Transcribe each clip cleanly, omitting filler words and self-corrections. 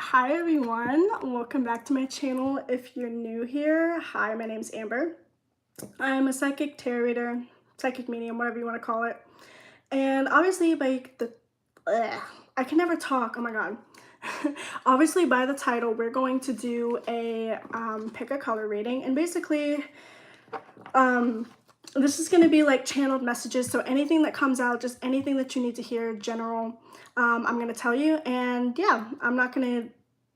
Hi everyone, welcome back to my channel. If you're new here, hi, my name's Amber. I'm a psychic tarot reader, psychic medium, whatever you want to call it. And obviously I can never talk, oh my god. Obviously by the title, we're going to do a pick a color reading, and basically this is going to be like channeled messages, so anything that comes out, just anything that you need to hear, general, I'm going to tell you. And yeah, I'm not going to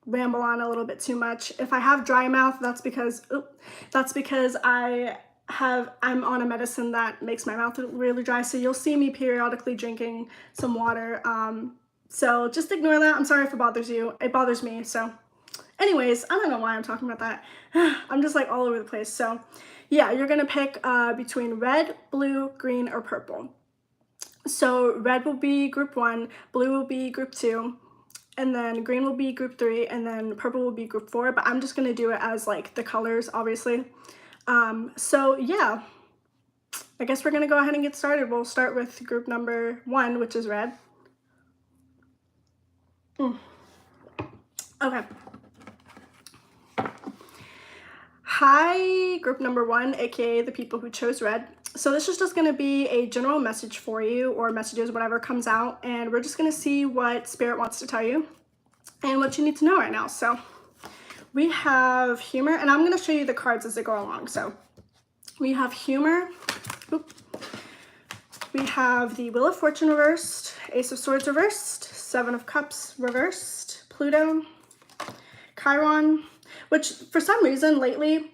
ramble on a little bit too much. If I have dry mouth, that's because I'm on a medicine that makes my mouth really dry, so you'll see me periodically drinking some water. So just ignore that. I'm sorry if it bothers you. It bothers me. So anyways, I don't know why I'm talking about that. I'm just like all over the place. So yeah, you're gonna pick between red, blue, green, or purple. So red will be group 1, blue will be group 2, and then green will be group 3, and then purple will be group 4, but I'm just gonna do it as like the colors, obviously. So yeah, I guess we're gonna go ahead and get started. We'll start with group number 1, which is red. Okay. Hi, group number 1, aka the people who chose red. So this is just going to be a general message for you, or messages, whatever comes out, and we're just going to see what spirit wants to tell you and what you need to know right now. So we have humor, and I'm going to show you the cards as they go along. So we have humor. We have the Wheel of Fortune reversed, Ace of Swords reversed, Seven of Cups reversed, Pluto, Chiron, which for some reason lately,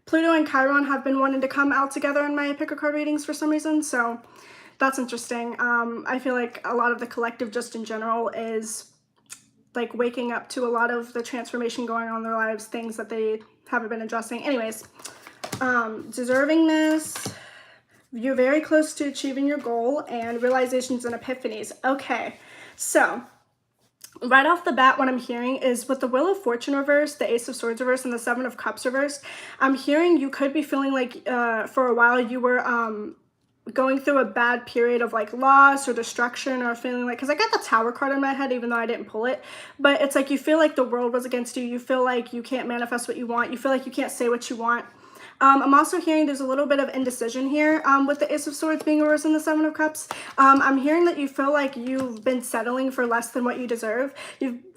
Pluto and Chiron have been wanting to come out together in my pick a card readings for some reason, so that's interesting. I feel like a lot of the collective just in general is like waking up to a lot of the transformation going on in their lives, things that they haven't been addressing. Anyways, deservingness, you're very close to achieving your goal, and realizations and epiphanies. Okay, so right off the bat, what I'm hearing is with the Wheel of Fortune reversed, the Ace of Swords reversed, and the Seven of Cups reversed, I'm hearing you could be feeling like for a while you were going through a bad period of like loss or destruction, or feeling like, because I got the Tower card in my head even though I didn't pull it, but it's like you feel like the world was against you. You feel like you can't manifest what you want. You feel like you can't say what you want. I'm also hearing there's a little bit of indecision here with the Ace of Swords being reversed and the Seven of Cups. I'm hearing that you feel like you've been settling for less than what you deserve.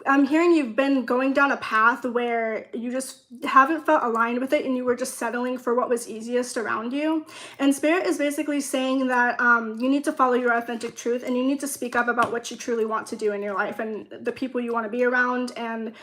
I'm hearing you've been going down a path where you just haven't felt aligned with it, and you were just settling for what was easiest around you. And Spirit is basically saying that you need to follow your authentic truth, and you need to speak up about what you truly want to do in your life and the people you want to be around, and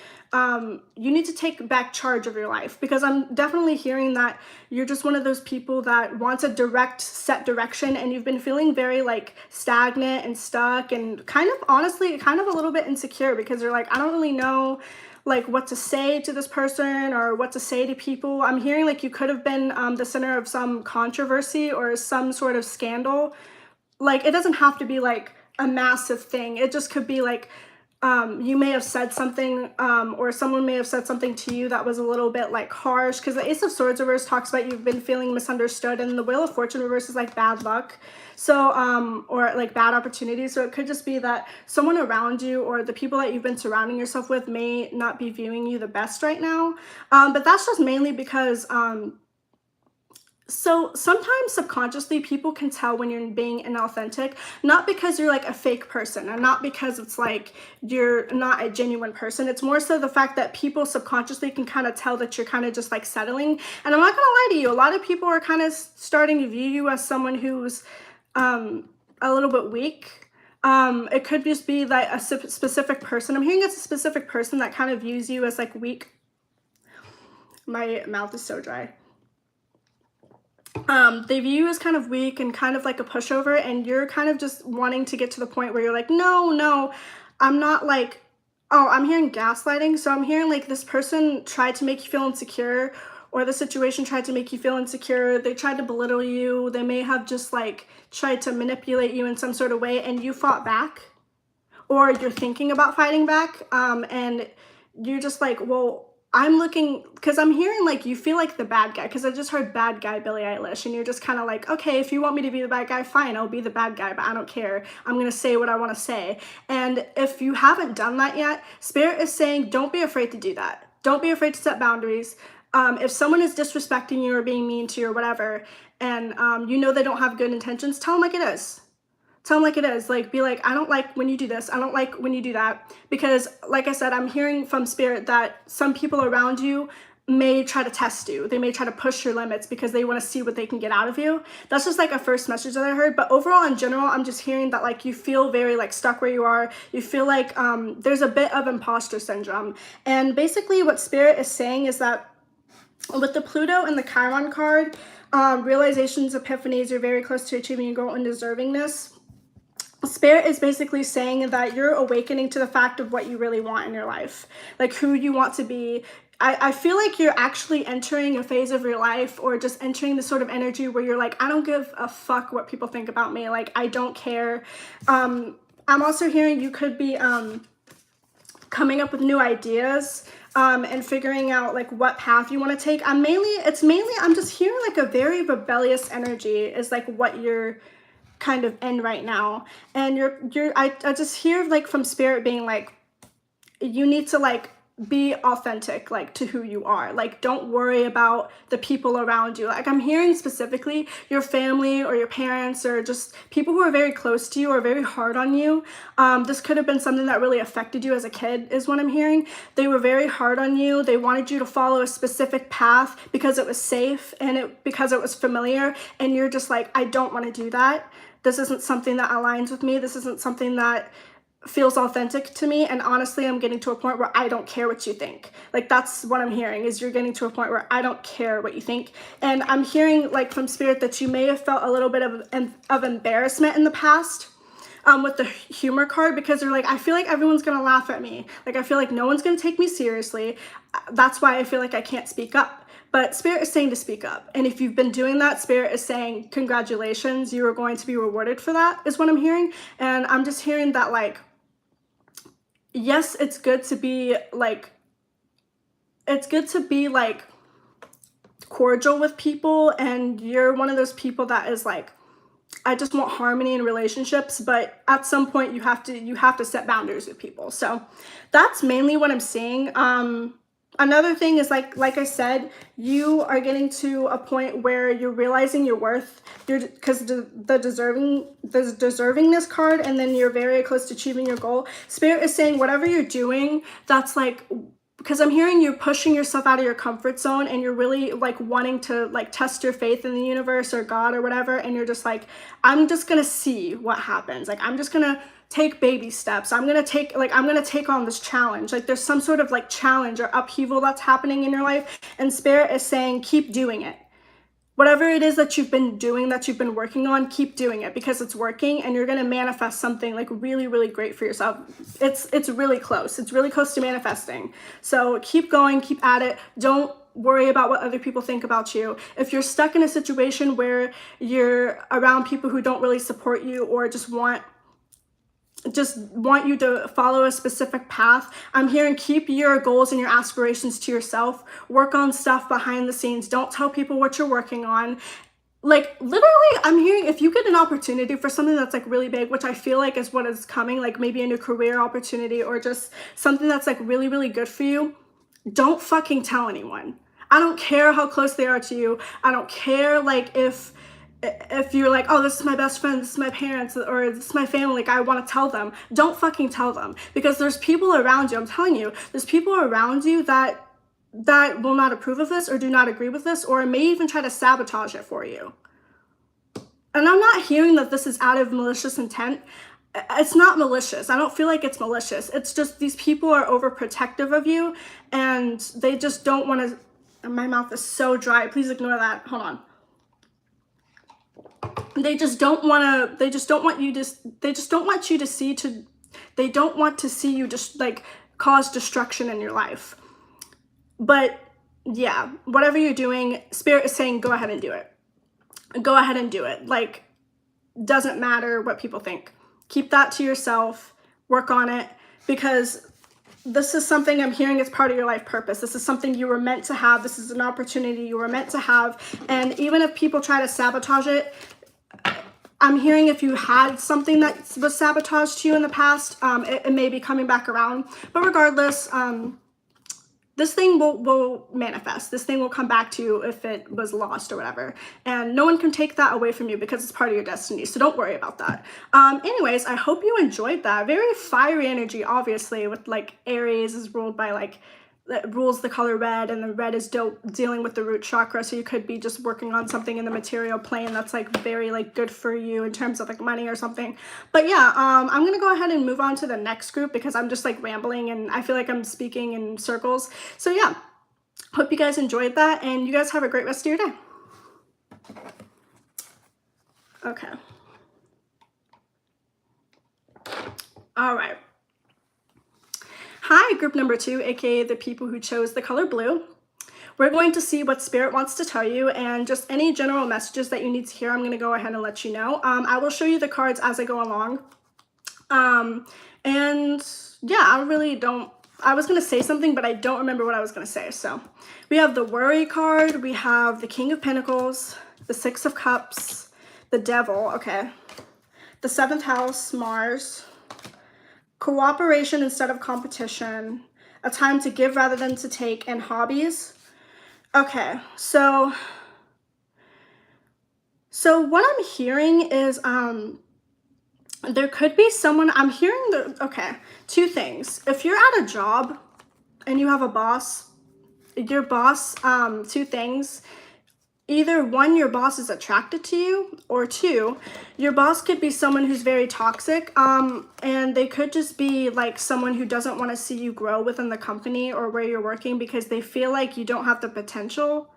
you need to take back charge of your life, because I'm definitely hearing that you're just one of those people that wants a direct set direction, and you've been feeling very like stagnant and stuck, and kind of honestly kind of a little bit insecure, because you're like, I don't really know like what to say to this person or what to say to people. I'm hearing like you could have been the center of some controversy or some sort of scandal. Like it doesn't have to be like a massive thing. It just could be like you may have said something or someone may have said something to you that was a little bit like harsh, because the Ace of Swords reverse talks about you've been feeling misunderstood, and the Wheel of Fortune reverse is like bad luck, so or like bad opportunities. So it could just be that someone around you or the people that you've been surrounding yourself with may not be viewing you the best right now, but that's just mainly because so sometimes subconsciously people can tell when you're being inauthentic, not because you're like a fake person, and not because it's like you're not a genuine person. It's more so the fact that people subconsciously can kind of tell that you're kind of just like settling. And I'm not gonna lie to you, a lot of people are kind of starting to view you as someone who's a little bit weak. It could just be that a specific person, I'm hearing it's a specific person that kind of views you as like weak. My mouth is so dry. They view you as kind of weak and kind of like a pushover, and you're kind of just wanting to get to the point where you're like, no, I'm not like, oh, I'm hearing gaslighting. So I'm hearing like this person tried to make you feel insecure, or the situation tried to make you feel insecure. They tried to belittle you. They may have just like tried to manipulate you in some sort of way, and you fought back, or you're thinking about fighting back, and you're just like, well, I'm looking, because I'm hearing like you feel like the bad guy, because I just heard bad guy Billie Eilish, and you're just kind of like, okay, if you want me to be the bad guy, fine, I'll be the bad guy, but I don't care. I'm going to say what I want to say. And if you haven't done that yet, Spirit is saying, don't be afraid to do that. Don't be afraid to set boundaries. If someone is disrespecting you or being mean to you or whatever, and you know they don't have good intentions, tell them like it is. Tell them like it is. Like, be like, I don't like when you do this. I don't like when you do that. Because, like I said, I'm hearing from Spirit that some people around you may try to test you. They may try to push your limits because they want to see what they can get out of you. That's just like a first message that I heard. But overall, in general, I'm just hearing that like you feel very like stuck where you are. You feel like there's a bit of imposter syndrome. And basically what Spirit is saying is that with the Pluto and the Chiron card, realizations, epiphanies, you're very close to achieving your goal and deservingness. Spirit is basically saying that you're awakening to the fact of what you really want in your life, like who you want to be. I feel like you're actually entering a phase of your life, or just entering the sort of energy where you're like, I don't give a fuck what people think about me. Like, I don't care. I'm also hearing you could be coming up with new ideas and figuring out like what path you want to take. I'm just hearing like a very rebellious energy is like what you're kind of in right now. And I just hear like from Spirit being like, you need to like be authentic, like to who you are. Like, don't worry about the people around you. Like, I'm hearing specifically your family or your parents or just people who are very close to you or very hard on you. This could have been something that really affected you as a kid is what I'm hearing. They were very hard on you. They wanted you to follow a specific path because it was safe and because it was familiar. And you're just like, I don't want to do that. This isn't something that aligns with me. This isn't something that feels authentic to me. And honestly, I'm getting to a point where I don't care what you think. Like, that's what I'm hearing, is you're getting to a point where I don't care what you think. And I'm hearing like from Spirit that you may have felt a little bit of embarrassment in the past with the humor card, because they're like, I feel like everyone's gonna laugh at me. Like, I feel like no one's gonna take me seriously. That's why I feel like I can't speak up. But Spirit is saying to speak up. And if you've been doing that, Spirit is saying, congratulations, you are going to be rewarded for that, is what I'm hearing. And I'm just hearing that like, yes, it's good to be like cordial with people, and you're one of those people that is like, I just want harmony in relationships, but at some point you have to set boundaries with people. So that's mainly what I'm seeing. Another thing is like I said, you are getting to a point where you're realizing your worth. Because the deservingness card, and then you're very close to achieving your goal. Spirit is saying whatever you're doing, that's like, because I'm hearing you pushing yourself out of your comfort zone, and you're really like wanting to like test your faith in the universe or God or whatever. And you're just like, I'm just gonna see what happens. Like, I'm just gonna take baby steps. I'm gonna take on this challenge. Like, there's some sort of like challenge or upheaval that's happening in your life, and Spirit is saying, keep doing it. Whatever it is that you've been doing, that you've been working on, keep doing it, because it's working, and you're gonna manifest something like really, really great for yourself. It's really close. It's really close to manifesting. So keep going, keep at it. Don't worry about what other people think about you. If you're stuck in a situation where you're around people who don't really support you, or just want you to follow a specific path, I'm hearing keep your goals and your aspirations to yourself. Work on stuff behind the scenes. Don't tell people what you're working on. Like, literally, I'm hearing if you get an opportunity for something that's like really big, which I feel like is what is coming, like maybe a new career opportunity or just something that's like really, really good for you, don't fucking tell anyone. I don't care how close they are to you. I don't care like if you're like, oh, this is my best friend, this is my parents, or this is my family, like I want to tell them. Don't fucking tell them, because there's people around you, I'm telling you, there's people around you that will not approve of this or do not agree with this, or may even try to sabotage it for you. And I'm not hearing that this is out of malicious intent. It's not malicious. I don't feel like it's malicious. It's just these people are overprotective of you, and they just don't want to. My mouth is so dry. Please ignore that. Hold on. They just don't want you to see you just like cause destruction in your life. But yeah, whatever you're doing, Spirit is saying, go ahead and do it. Go ahead and do it. Like, doesn't matter what people think. Keep that to yourself. Work on it, because this is something I'm hearing as part of your life purpose. This is something you were meant to have. This is an opportunity you were meant to have. And even if people try to sabotage it, I'm hearing if you had something that was sabotaged to you in the past, it may be coming back around. But regardless, this thing will manifest. This thing will come back to you if it was lost or whatever. And no one can take that away from you because it's part of your destiny. So don't worry about that. Anyways, I hope you enjoyed that. Very fiery energy, obviously, with like Aries is ruled by like, that rules the color red, and the red is dealing with the root chakra. So you could be just working on something in the material plane that's like very like good for you in terms of like money or something. But yeah, I'm gonna go ahead and move on to the next group because I'm just like rambling and I feel like I'm speaking in circles. So yeah, hope you guys enjoyed that, and you guys have a great rest of your day. Okay. All right. Hi, group number 2, aka the people who chose the color blue. We're going to see what Spirit wants to tell you, and just any general messages that you need to hear, I'm going to go ahead and let you know. I will show you the cards as I go along. And yeah, I was going to say something, but I don't remember what I was going to say. So we have the Worry card, we have the King of Pentacles, the Six of Cups, the Devil, okay, the 7th house, Mars, cooperation instead of competition, a time to give rather than to take, and hobbies. Okay, so what I'm hearing is there could be someone, I'm hearing two things. If you're at a job and you have a boss, your boss, two things. Either 1, your boss is attracted to you, or 2, your boss could be someone who's very toxic, and they could just be like someone who doesn't want to see you grow within the company or where you're working because they feel like you don't have the potential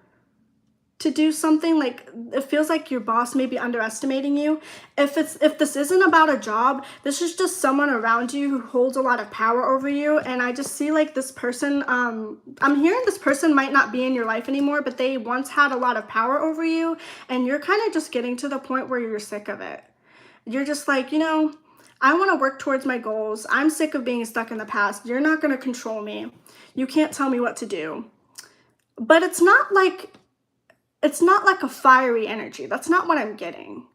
to do something. Like it feels like your boss may be underestimating you. If this isn't about a job, this is just someone around you who holds a lot of power over you. And I just see like this person, I'm hearing this person might not be in your life anymore, but they once had a lot of power over you, and you're kind of just getting to the point where you're sick of it. You're just like, you know, I want to work towards my goals. I'm sick of being stuck in the past. You're not going to control me. You can't tell me what to do. But it's not like a fiery energy. That's not what I'm getting.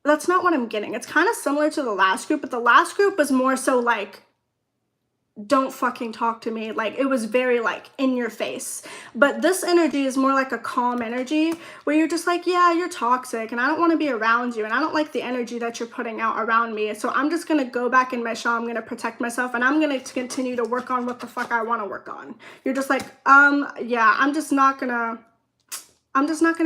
That's not what I'm getting. It's kind of similar to the last group, but the last group was more so like, don't fucking talk to me. Like it was very like in your face. But this energy is more like a calm energy where you're just like, yeah, you're toxic and I don't want to be around you, and I don't like the energy that you're putting out around me. So I'm just going to go back in my shell. I'm going to protect myself, and I'm going to continue to work on what the fuck I want to work on. You're just like, yeah, I'm just not going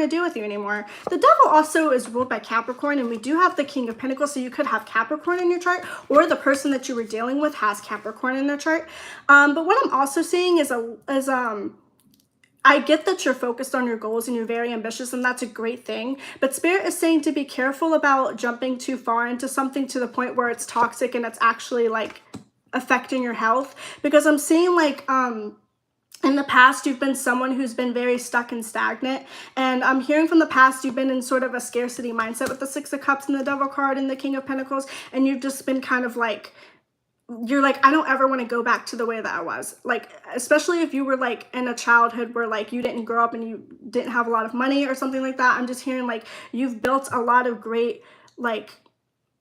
to deal with you anymore. The Devil also is ruled by Capricorn, and we do have the King of Pentacles, so you could have Capricorn in your chart, or the person that you were dealing with has Capricorn in their chart. But what I'm also seeing is I get that you're focused on your goals and you're very ambitious, and that's a great thing. But Spirit is saying to be careful about jumping too far into something to the point where it's toxic and it's actually like affecting your health. Because I'm seeing like, in the past, you've been someone who's been very stuck and stagnant. And I'm hearing from the past, you've been in sort of a scarcity mindset with the 6 of Cups and the Devil card and the King of Pentacles. And you've just been kind of like, you're like, I don't ever want to go back to the way that I was. Like, especially if you were like in a childhood where like you didn't grow up and you didn't have a lot of money or something like that. I'm just hearing like you've built a lot of great like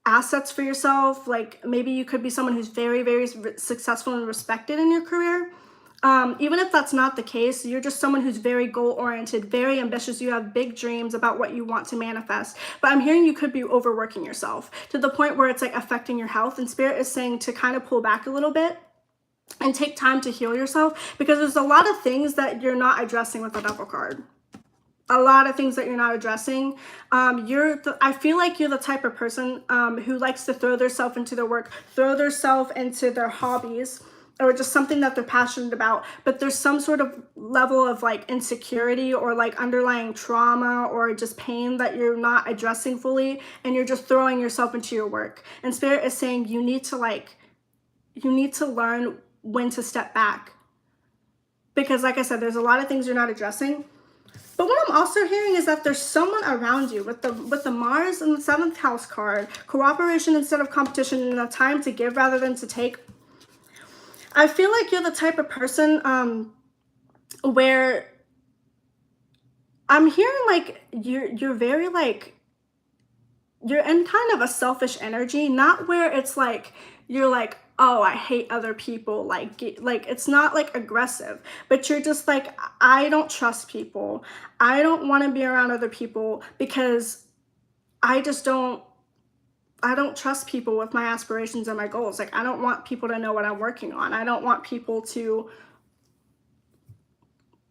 assets for yourself. Like maybe you could be someone who's very, very successful and respected in your career. Even if that's not the case, you're just someone who's very goal-oriented, very ambitious. You have big dreams about what you want to manifest. But I'm hearing you could be overworking yourself to the point where it's like affecting your health. And Spirit is saying to kind of pull back a little bit and take time to heal yourself, because there's a lot of things that you're not addressing with the Devil card. A lot of things that you're not addressing. I feel like you're the type of person who likes to throw themselves into their work, throw themselves into their hobbies, or just something that they're passionate about, but there's some sort of level of like insecurity or like underlying trauma or just pain that you're not addressing fully, and you're just throwing yourself into your work. And Spirit is saying you need to learn when to step back, because like I said, there's a lot of things you're not addressing. But what I'm also hearing is that there's someone around you with the Mars and the 7th house card, cooperation instead of competition, and a time to give rather than to take. I feel like you're the type of person where I'm hearing like you're very like you're in kind of a selfish energy, not where it's like you're like, oh, I hate other people, like it's not like aggressive, but you're just like, I don't trust people. I don't want to be around other people because I just I don't trust people with my aspirations and my goals. Like, I don't want people to know what I'm working on. I don't want people to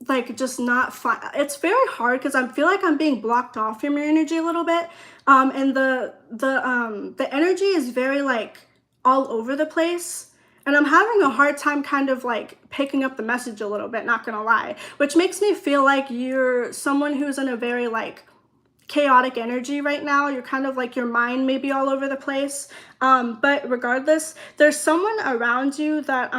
like just not fun. It's very hard because I feel like I'm being blocked off from your energy a little bit. And the energy is very like all over the place. And I'm having a hard time kind of like picking up the message a little bit, not gonna lie, which makes me feel like you're someone who's in a very like chaotic energy right now. You're kind of like your mind may be all over the place. But regardless, there's someone around you that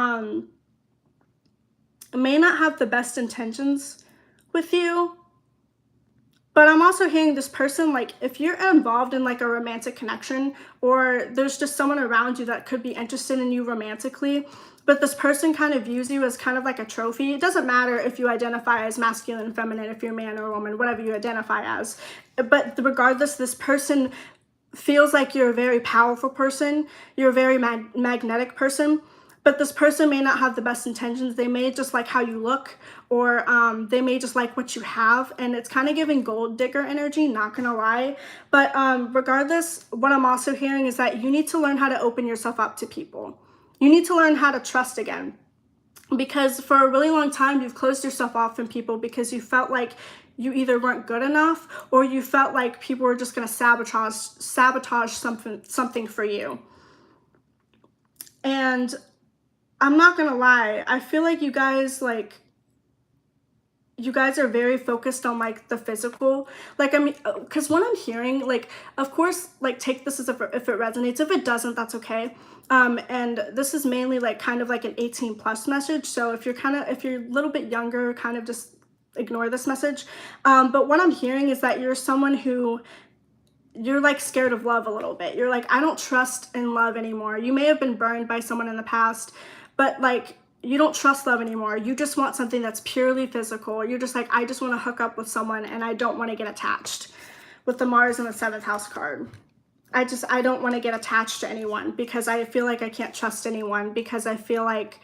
may not have the best intentions with you. But I'm also hearing this person, like if you're involved in like a romantic connection, or there's just someone around you that could be interested in you romantically, but this person kind of views you as kind of like a trophy. It doesn't matter if you identify as masculine, feminine, if you're a man or a woman, whatever you identify as. But regardless, this person feels like you're a very powerful person. You're a very magnetic person. But this person may not have the best intentions. They may just like how you look, or they may just like what you have. And it's kind of giving gold digger energy, not gonna lie. But regardless, what I'm also hearing is that you need to learn how to open yourself up to people. You need to learn how to trust again. Because for a really long time, you've closed yourself off from people because you felt like you either weren't good enough, or you felt like people were just gonna sabotage something for you. And I'm not gonna lie, I feel like you guys are very focused on like the physical. Like, I mean, because when I'm hearing, like, of course, like take this as if it resonates. If it doesn't, that's okay. And this is mainly like kind of like an 18 plus message. So if you're a little bit younger, kind of just ignore this message. But what I'm hearing is that you're someone who you're like scared of love a little bit. You're like, I don't trust in love anymore. You may have been burned by someone in the past, but like you don't trust love anymore. You just want something that's purely physical. You're just like, I just want to hook up with someone and I don't want to get attached. With the Mars and the 7th house card, I don't want to get attached to anyone because I feel like I can't trust anyone, because I feel like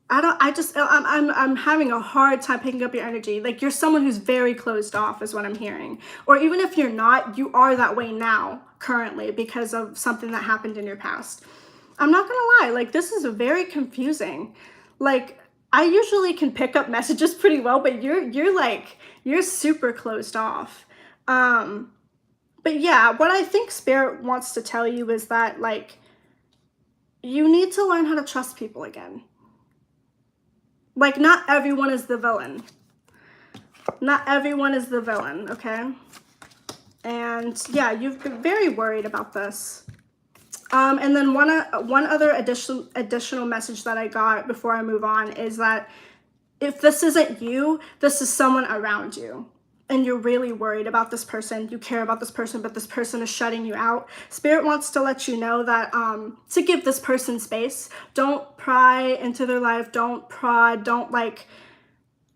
I'm having a hard time picking up your energy. Like you're someone who's very closed off is what I'm hearing. Or even if you're not, you are that way now currently because of something that happened in your past. I'm not gonna lie, like this is very confusing. Like I usually can pick up messages pretty well, but you're super closed off. But yeah, what I think Spirit wants to tell you is that like you need to learn how to trust people again. Like, not everyone is the villain. Not everyone is the villain, okay? And yeah, you've been very worried about this. And then one other additional message that I got before I move on is that if this isn't you, this is someone around you. And you're really worried about this person, you care about this person, but this person is shutting you out. Spirit wants to let you know that to give this person space. Don't pry into their life. Don't prod. Don't like,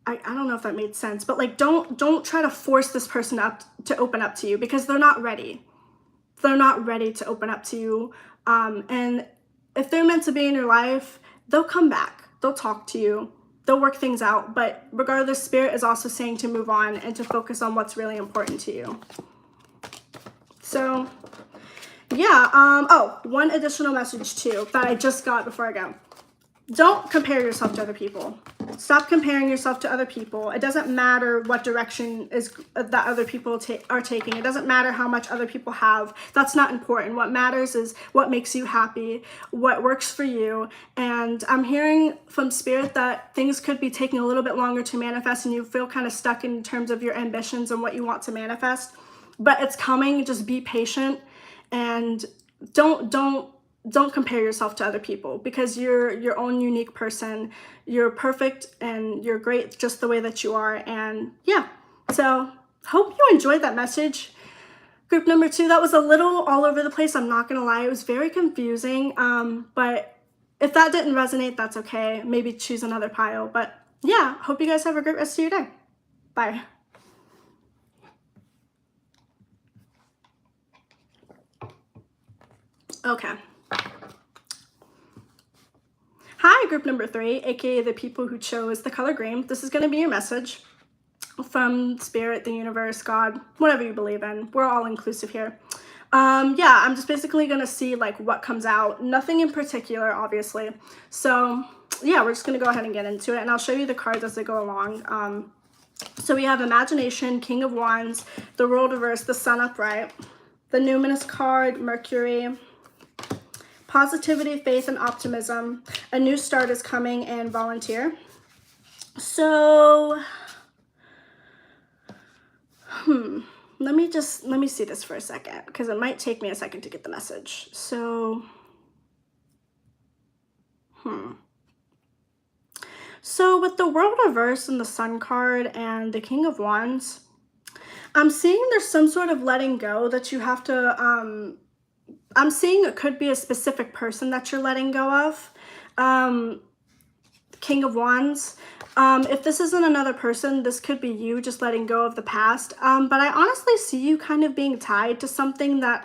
I don't know if that made sense, but like don't try to force this person to open up to you, because they're not ready. They're not ready to open up to you. And if they're meant to be in your life, they'll come back. They'll talk to you. They'll work things out, but regardless, Spirit is also saying to move on and to focus on what's really important to you. So, yeah. Oh, one additional message too that I just got before I go. Don't compare yourself to other people. Stop comparing yourself to other people. It doesn't matter what direction that other people are taking. It doesn't matter how much other people have. That's not important. What matters is what makes you happy, what works for you. And I'm hearing from Spirit that things could be taking a little bit longer to manifest and you feel kind of stuck in terms of your ambitions and what you want to manifest. But it's coming. Just be patient and don't compare yourself to other people, because you're your own unique person. You're perfect and you're great just the way that you are. And yeah, so hope you enjoyed that message. Group number 2, that was a little all over the place. I'm not gonna lie, it was very confusing, but If that didn't resonate, that's okay. Maybe choose another pile. But yeah, hope you guys have a great rest of your day. Bye. Okay. Hi, group number 3, aka the people who chose the color green. This is going to be your message from Spirit, the universe, God, whatever you believe in. We're all inclusive here. Yeah, I'm just basically going to see like what comes out. Nothing in particular, obviously. So yeah, we're just going to go ahead and get into it, and I'll show you the cards as they go along. So we have Imagination, King of Wands, the World Reverse, the Sun upright, the Numinous card, Mercury, Positivity, Faith, and Optimism, a new start is coming, and Volunteer. So, let me see this for a second, because it might take me a second to get the message. So, So with the World Reverse and the Sun card and the King of Wands, I'm seeing there's some sort of letting go that you have to, I'm seeing it could be a specific person that you're letting go of. King of Wands. If this isn't another person, this could be you just letting go of the past. But I honestly see you kind of being tied to something that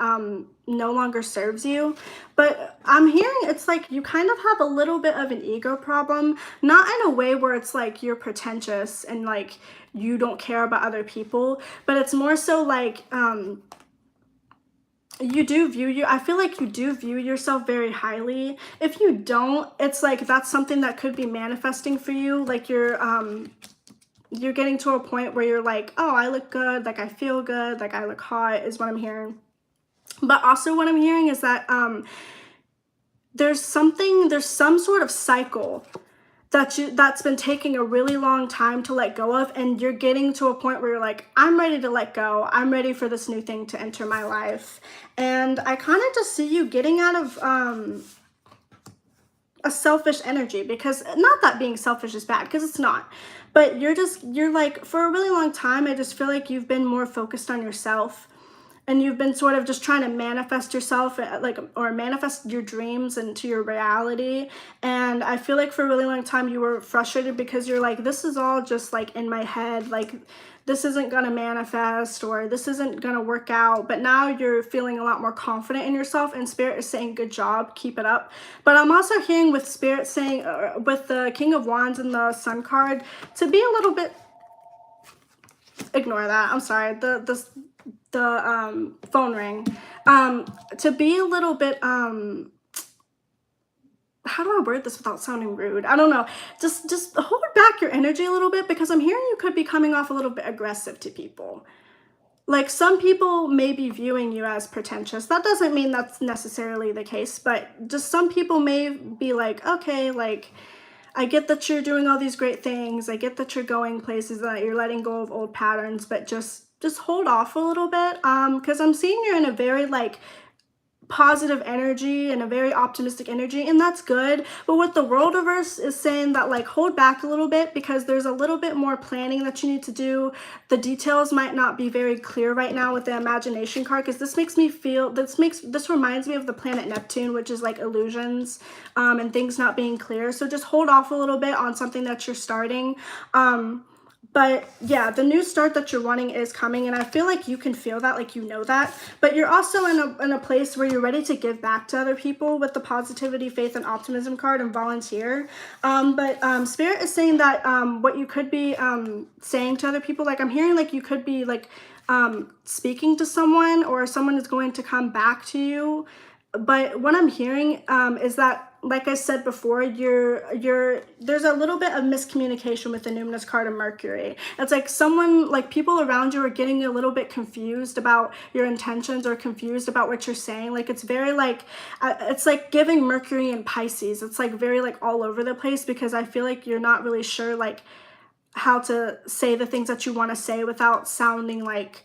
no longer serves you. But I'm hearing it's like you kind of have a little bit of an ego problem, not in a way where it's like you're pretentious and like you don't care about other people, but it's more so like I feel like you do view yourself very highly. If you don't, it's like that's something that could be manifesting for you. Like you're getting to a point where you're like, oh, I look good, like I feel good, like I look hot, is what I'm hearing. But also what I'm hearing is that there's some sort of cycle that's been taking a really long time to let go of, and you're getting to a point where you're like, I'm ready to let go. I'm ready for this new thing to enter my life. And I kind of just see you getting out of a selfish energy, because not that being selfish is bad, because it's not, but you're like, for a really long time, I just feel like you've been more focused on yourself. And you've been sort of just trying to manifest yourself, like, or manifest your dreams into your reality. And I feel like for a really long time you were frustrated because you're like, this is all just like in my head, like this isn't gonna manifest, or this isn't gonna work out. But now you're feeling a lot more confident in yourself, and Spirit is saying, good job, keep it up. But I'm also hearing with Spirit saying, with the King of Wands and the Sun card, to be a little bit, ignore that, I'm sorry, the phone ring, to be a little bit, how do I word this without sounding rude? I don't know. Just hold back your energy a little bit, because I'm hearing you could be coming off a little bit aggressive to people. Like some people may be viewing you as pretentious. That doesn't mean that's necessarily the case, but just some people may be like, okay, like, I get that you're doing all these great things. I get that you're going places, that you're letting go of old patterns, but just hold off a little bit, because I'm seeing you're in a very like positive energy and a very optimistic energy, and that's good. But what the World Reverse is saying, that like hold back a little bit, because there's a little bit more planning that you need to do. The details might not be very clear right now with the Imagination card, because this reminds me of the planet Neptune, which is like illusions and things not being clear. So just hold off a little bit on something that you're starting. But yeah, the new start that you're wanting is coming, and I feel like you can feel that, like you know that. But you're also in a place where you're ready to give back to other people with the Positivity, Faith, and Optimism card and Volunteer. Spirit is saying that what you could be saying to other people, like I'm hearing like you could be like speaking to someone, or someone is going to come back to you. But what I'm hearing is that, like I said before, there's a little bit of miscommunication with the Numinous card of Mercury. It's like like people around you are getting a little bit confused about your intentions, or confused about what you're saying. Like it's very like, it's like giving Mercury and Pisces. It's like very like all over the place, because I feel like you're not really sure like how to say the things that you want to say without sounding like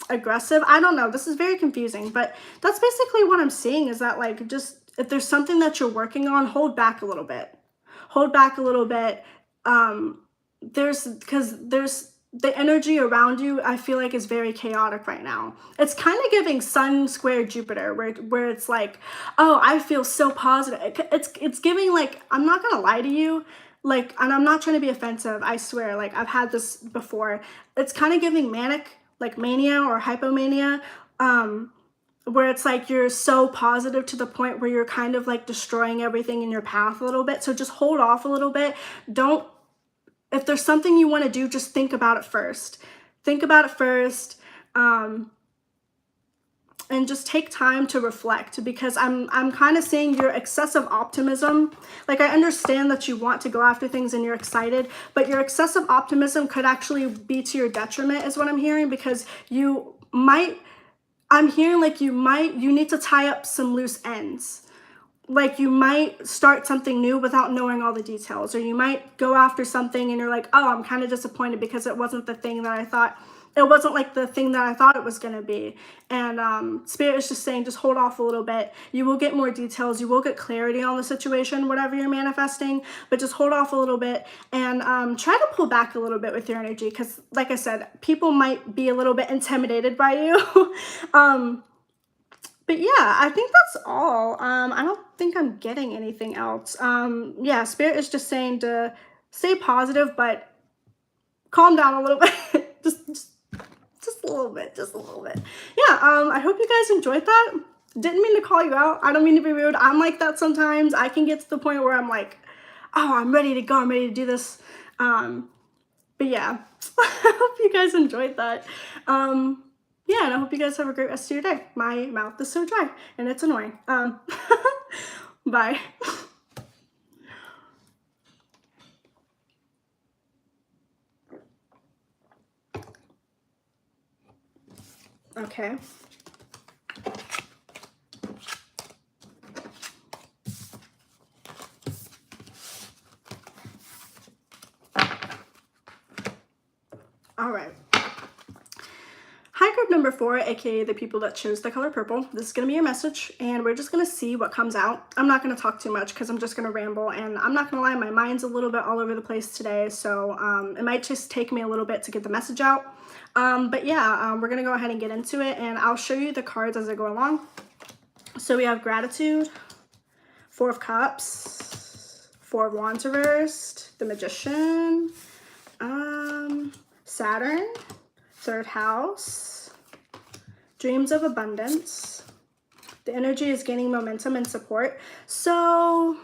aggressive. I don't know, this is very confusing, but that's basically what I'm seeing, is that like, just if there's something that you're working on, hold back a little bit. Because there's the energy around you, I feel like, is very chaotic right now. It's kind of giving Sun square Jupiter, where it's like, oh, I feel so positive. It's giving, like, I'm not gonna lie to you, like, and I'm not trying to be offensive, I swear, like, I've had this before. It's kind of giving manic, like mania or hypomania, where it's like you're so positive to the point where you're kind of like destroying everything in your path a little bit. So just hold off a little bit. Don't, if there's something you want to do, just think about it first. Think about it first, and just take time to reflect, because I'm kind of seeing your excessive optimism. Like, I understand that you want to go after things and you're excited, but your excessive optimism could actually be to your detriment, is what I'm hearing, because I'm hearing like you need to tie up some loose ends. Like, you might start something new without knowing all the details, or you might go after something and you're like, oh, I'm kind of disappointed because it wasn't the thing that I thought, it wasn't like the thing that I thought it was going to be. And Spirit is just saying, just hold off a little bit. You will get more details. You will get clarity on the situation, whatever you're manifesting, but just hold off a little bit and try to pull back a little bit with your energy. Because like I said, people might be a little bit intimidated by you. But yeah, I think that's all. I don't think I'm getting anything else. Yeah, Spirit is just saying to stay positive, but calm down a little bit. just a little bit, just a little bit. Yeah, I hope you guys enjoyed that. Didn't mean to call you out. I don't mean to be rude. I'm like that sometimes. I can get to the point where I'm like, oh, I'm ready to go. I'm ready to do this. But yeah, I hope you guys enjoyed that. Yeah, and I hope you guys have a great rest of your day. My mouth is so dry, and it's annoying. Bye. Okay. All right. Hi, group number 4, aka the people that chose the color purple. This is going to be your message, and we're just going to see what comes out. I'm not going to talk too much because I'm just going to ramble, and I'm not going to lie, my mind's a little bit all over the place today, so it might just take me a little bit to get the message out. But yeah, we're going to go ahead and get into it, and I'll show you the cards as I go along. So we have Gratitude, 4 of Cups, 4 of Wands reversed, the Magician, Saturn, 3rd house, Dreams of Abundance. The energy is gaining momentum and support. So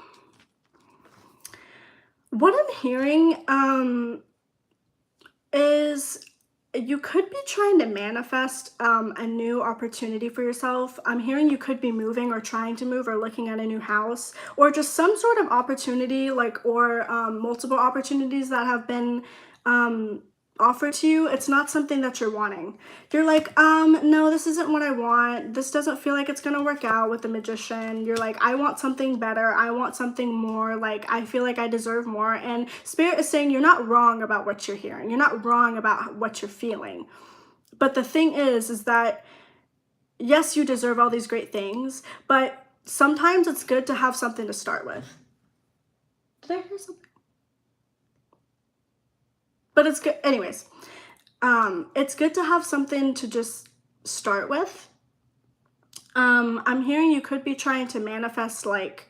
what I'm hearing is you could be trying to manifest a new opportunity for yourself. I'm hearing you could be moving or trying to move or looking at a new house, or just some sort of opportunity, like, or multiple opportunities that have been offered to you. It's not something that you're wanting. You're like, no, this isn't what I want. This doesn't feel like it's gonna work out with the Magician. You're like, I want something better. I want something more. Like, I feel like I deserve more. And Spirit is saying you're not wrong about what you're hearing. You're not wrong about what you're feeling. But the thing is that, yes, you deserve all these great things, but sometimes it's good to have something to start with. Did I hear something? But it's good. Anyways, it's good to have something to just start with. I'm hearing you could be trying to manifest like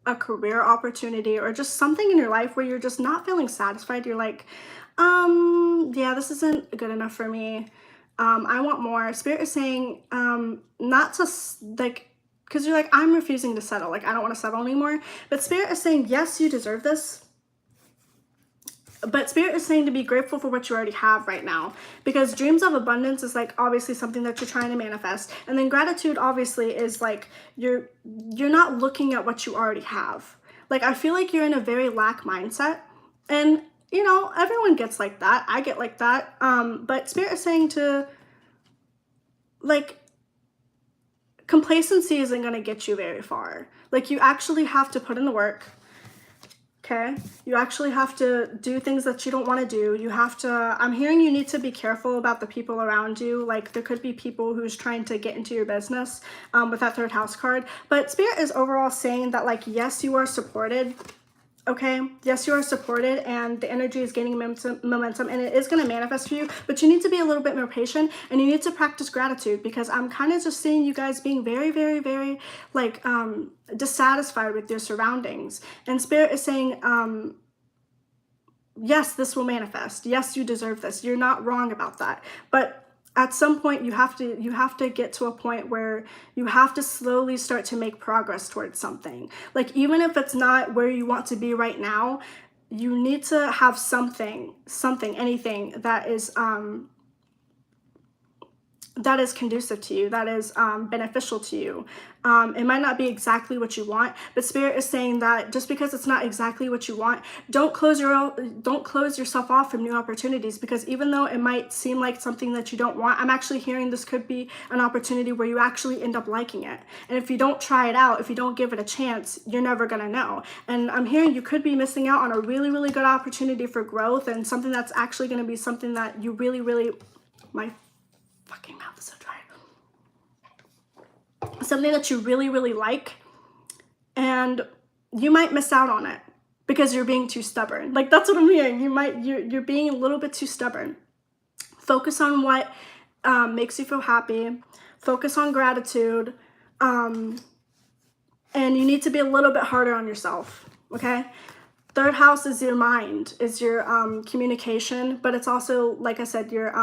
a career opportunity or just something in your life where you're just not feeling satisfied. You're like, yeah, this isn't good enough for me. I want more. Spirit is saying, not to like, because you're like, I'm refusing to settle. Like, I don't want to settle anymore. But Spirit is saying, yes, you deserve this. But Spirit is saying to be grateful for what you already have right now, because Dreams of Abundance is like obviously something that you're trying to manifest, and then Gratitude obviously is like you're not looking at what you already have. Like, I feel like you're in a very lack mindset, and you know, everyone gets like that. I get like that. But Spirit is saying to, like, complacency isn't going to get you very far. Like, you actually have to put in the work. Okay, you actually have to do things that you don't want to do. You have to, I'm hearing you need to be careful about the people around you. Like, there could be people who's trying to get into your business with that 3rd house card. But Spirit is overall saying that, like, yes, you are supported. Okay, yes, you are supported and the energy is gaining momentum and it is going to manifest for you, but you need to be a little bit more patient and you need to practice gratitude, because I'm kind of just seeing you guys being very, very, very like dissatisfied with your surroundings. And Spirit is saying, yes, this will manifest. Yes, you deserve this. You're not wrong about that. But at some point you have to get to a point where you have to slowly start to make progress towards something. Like, even if it's not where you want to be right now, you need to have something, anything that is conducive to you, that is beneficial to you. It might not be exactly what you want, but Spirit is saying that just because it's not exactly what you want, don't close yourself off from new opportunities, because even though it might seem like something that you don't want, I'm actually hearing this could be an opportunity where you actually end up liking it. And if you don't try it out, if you don't give it a chance, you're never gonna know. And I'm hearing you could be missing out on a really, really good opportunity for growth, and something that's actually gonna be something that you really, really, my fucking mouth is so dry. Something that you really, really like, and you might miss out on it because you're being too stubborn. Like, that's what I'm hearing. You're being a little bit too stubborn. Focus on what makes you feel happy. Focus on gratitude. And you need to be a little bit harder on yourself, okay? Third house is your mind, is your communication, but it's also, like I said, your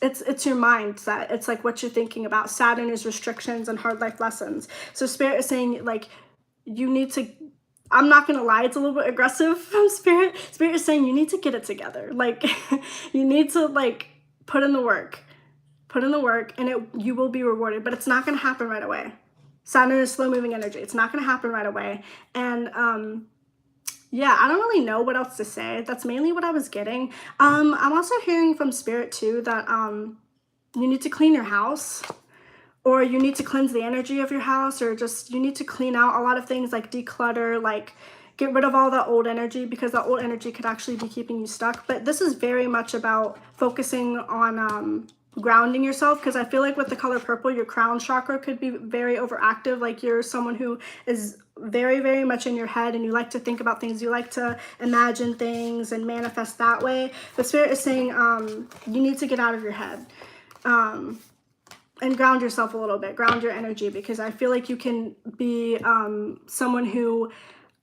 it's your mindset. It's like what you're thinking about. Saturn is restrictions and hard life lessons. So Spirit is saying, like, you need to, I'm not gonna lie, it's a little bit aggressive from Spirit. Spirit is saying you need to get it together. Like, you need to, like, put in the work, and you will be rewarded, but it's not gonna happen right away. Saturn is slow moving energy. It's not gonna happen right away. And yeah, I don't really know what else to say. That's mainly what I was getting. I'm also hearing from Spirit too that you need to clean your house, or you need to cleanse the energy of your house, or just you need to clean out a lot of things, like declutter, like get rid of all that old energy, because that old energy could actually be keeping you stuck. But this is very much about focusing on grounding yourself, because I feel like with the color purple, your crown chakra could be very overactive. Like, you're someone who is very, very much in your head, and you like to think about things, you like to imagine things and manifest that way. But Spirit is saying you need to get out of your head and ground yourself a little bit, ground your energy, because I feel like you can be someone who,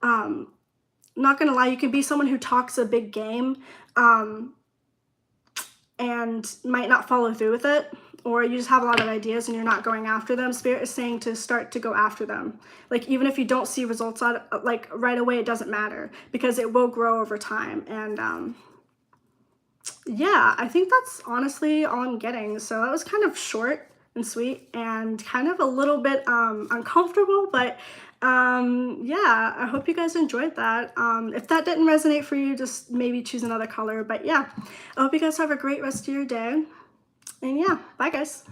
not gonna lie, you can be someone who talks a big game and might not follow through with it, or you just have a lot of ideas and you're not going after them. Spirit is saying to start to go after them. Like, even if you don't see results out, like, right away, it doesn't matter, because it will grow over time. And yeah, I think that's honestly all I'm getting. So that was kind of short and sweet and kind of a little bit uncomfortable, but yeah, I hope you guys enjoyed that. If that didn't resonate for you, just maybe choose another color. But yeah, I hope you guys have a great rest of your day. And yeah, bye guys.